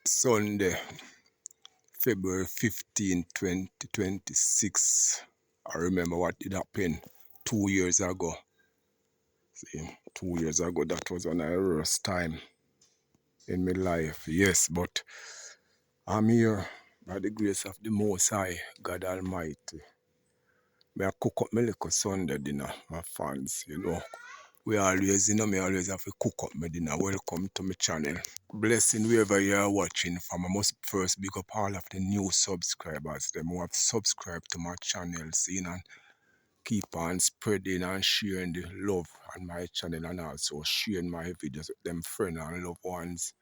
Sunday, February 15, 2026. I remember what did happen 2 years ago. See, 2 years ago, that was an worst time in my life. Yes, but I'm here by the grace of the Most High, God Almighty. Me I cook up my little Sunday dinner, my fans, We always, me always have to cook up my dinner. Welcome to my channel. Blessing wherever you are watching from. I must first big up all of the new subscribers, them who have subscribed to my channel, and keep on spreading and sharing the love on my channel and also sharing my videos with them friends and loved ones.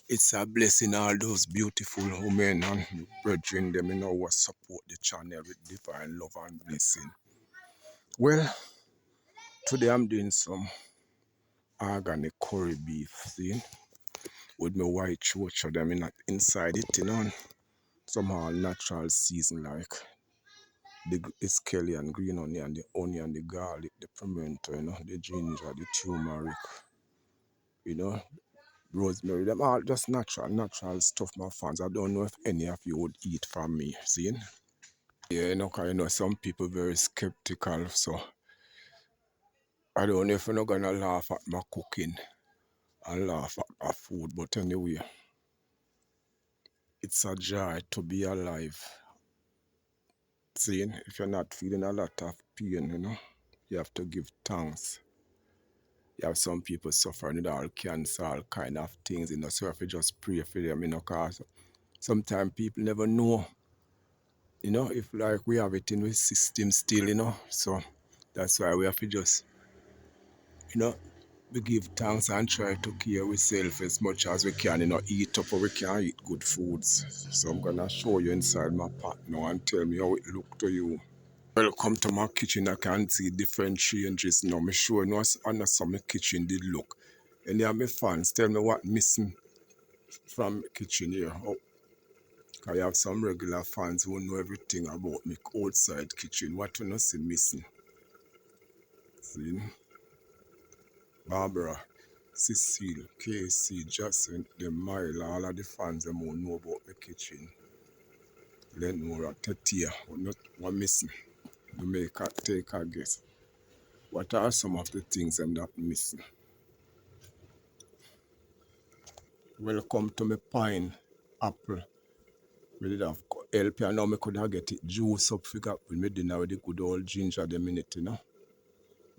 It's a blessing all those beautiful women and brethren them who support the channel with divine love and blessing. Well, today I'm doing some organic curry beef, with my white chocha them inside it, some all natural season like the scallion, green onion, the garlic, the pimento, the ginger, the turmeric, you know, rosemary, them all just natural stuff, my fans. I don't know if any of you would eat from me, see? Yeah, 'cause some people very skeptical, so I don't know if you're not gonna laugh at my cooking and laugh at my food, but anyway, it's a joy to be alive. Seeing if you're not feeling a lot of pain, you have to give thanks. You have some people suffering with all cancer, all kind of things, so if you just pray for them, cause sometimes people never know, if like we have it in the system still, so that's why we have to just, we give thanks and try to care ourselves as much as we can, eat up or we can eat good foods. So I'm gonna show you inside my pot now and tell me how it look to you. Welcome to my kitchen. I can see different changes now. I'm sure you know how my kitchen did look. Any of my fans tell me what missing from the kitchen here. Oh, I have some regular fans who know everything about my outside kitchen. What you not see missing? See? Barbara, Cecile, Casey, Jason, the Mile, all of the fans them who know about my kitchen. Lenora, Tetia, what missing? Jamaica, take a guess. What are some of the things I'm not missing? Welcome to my pine apple. We did have help you now. I could have get it juice up figure with me dinner with the good old ginger them in it,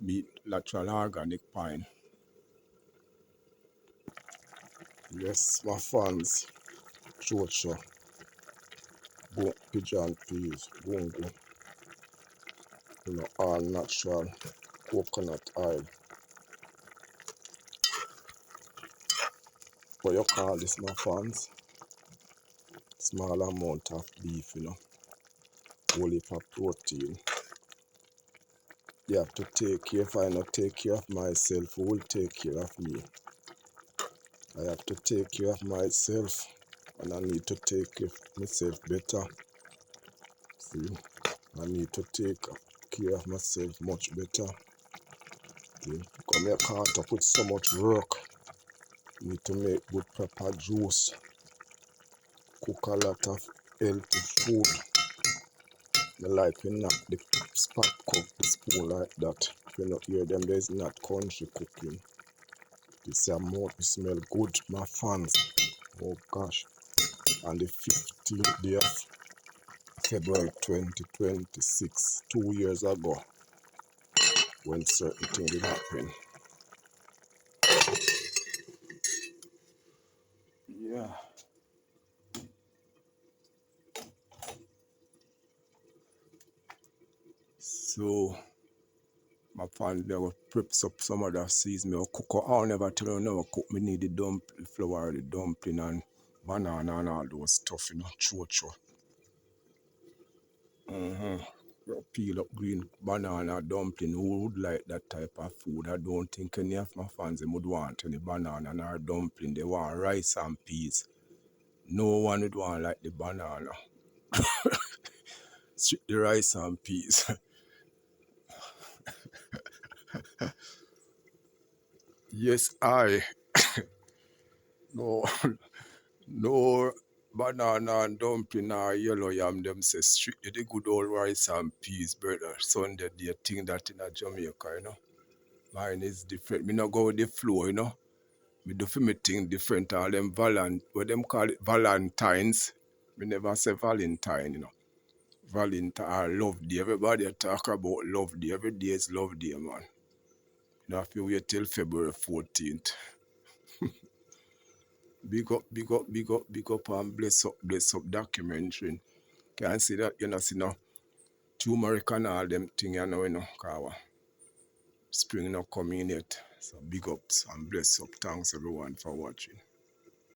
Meat natural organic pine. Yes, my fans. Chocha. Pigeon peas. Bungo. All natural coconut oil. What you call this, my fans? Small amount of beef, whole heap of protein. You have to take care. If I not take care of myself, who will take care of me? I have to take care of myself, and I need to take care of myself better. See, I need to take care of myself much better. See, come here, caught up with so much work. Need to make good proper juice. Cook a lot of healthy food. I like to knock the spot cook the spoon like that. If you not hear them, there's not country cooking. This mouth smell good, my fans. Oh gosh. On the 15th day of February 2026, 2 years ago, when certain things did happen. Yeah. So my family never preps up some other season. Me cook. I'll never tell you never cook. Me need the flour, the dumpling and banana and all those stuff, chocho. Peel up green banana dumpling. Who would like that type of food? I don't think any of my fans would want any banana or dumpling. They want rice and peas. No one would want like the banana. Strip the rice and peas. Yes, I. No, No banana and dumpling or yellow yam, them say strictly the good old rice and peas, brother. Sunday, they think that in a Jamaica, you know. Mine is different. Me not go with the flow, you know. Me do for me thing different. All them what them call it Valentines. Me never say Valentine, you know. Valentine, love day. Everybody talk about love day. Every day is love day, man. You have to wait till February 14th. Big up, big up, big up, big up, and bless up documentary. Can see that, you know, see now, turmeric and all them thing, you know, cause spring not coming yet. So big ups and bless up. Thanks everyone for watching.